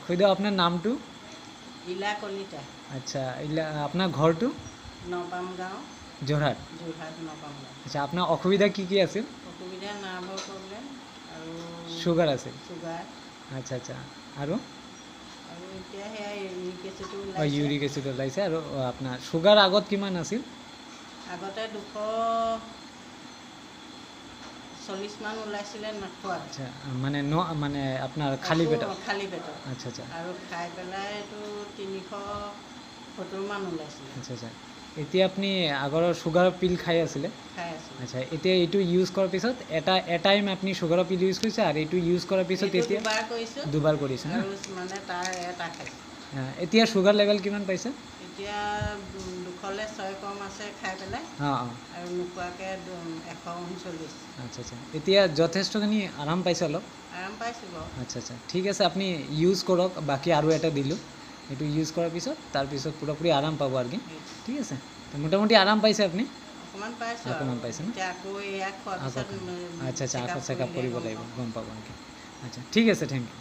কৈ দিয়ক আপোনাৰ নামটো। ইলা কলিতা। আচ্ছা, আপোনাৰ ঘৰটো? নপাম গাঁও, যোৰহাট। যোৰহাট নপাম গাঁও। আচ্ছা, আপোনাৰ অসুবিধা কি কি আছিল? অসুবিধা নাৰ্ভৰ প্ৰব্লেম আৰু চুগাৰ আছিল। চুগাৰ। আচ্ছা আচ্ছা, আৰু এতিয়া সেয়া ইউৰিক এচিডো অঁ, ওলাইছে। ইউৰিক এচিড ওলাইছে। আৰু আপোনাৰ চুগাৰ আগত কিমান আছিল? আগতে 240 মান ওলাইছিলে নোখোৱাত। আচ্ছা, মানে মানে আপোনাৰ খালী পেটত? খালী পেটত। আচ্ছা আচ্ছা। আৰু খাই পেলাই এইটো 370 মান ওলাইছিলে। আচ্ছা আচ্ছা, এতিয়া আপুনি আগৰ চুগাৰৰ পিল খাই আছিলে? খাই আছিলোঁ। আচ্ছা, এতিয়া এইটো ইউজ কৰাৰ পিছত টাইম আপুনি চুগাৰৰ পিল ইউজ কৰিছে, আৰু এইটো ইউজ কৰাৰ পিছত এতিয়া দুবাৰ কৰিছোঁ। দুবাৰ কৰিছে না? আৰু মানে তাৰ এটা খাইছোঁ। এতিয়া চুগাৰ লেভেল কিমান পাইছে? এতিয়া 200লে 6 কম আছে খাই পেলাই। অঁ অঁ। আৰু নোখোৱাকৈ 139। আচ্ছা আচ্ছা, এতিয়া যথেষ্টখিনি আৰাম পাইছে অলপ? আৰাম পাইছোঁ বাৰু। আচ্ছা আচ্ছা, ঠিক আছে, আপুনি ইউজ কৰক। বাকী আৰু এটা দিলোঁ, এইটো ইউজ কৰাৰ পিছত তাৰপিছত পুৰাপুৰি আৰাম পাব আৰু কি। ঠিক আছে, তো মোটামুটি আৰাম পাইছে আপুনি? অকণমান পাইছোঁ। অকণমান পাইছে ন? এতিয়া আকৌ এয়া খোৱাৰ পিছত আচ্ছা আচ্ছা, আকৌ চেকআপ চেকআপ কৰিব লাগিব, গম পাব আৰু কি। আচ্ছা, ঠিক আছে, থেংক ইউ।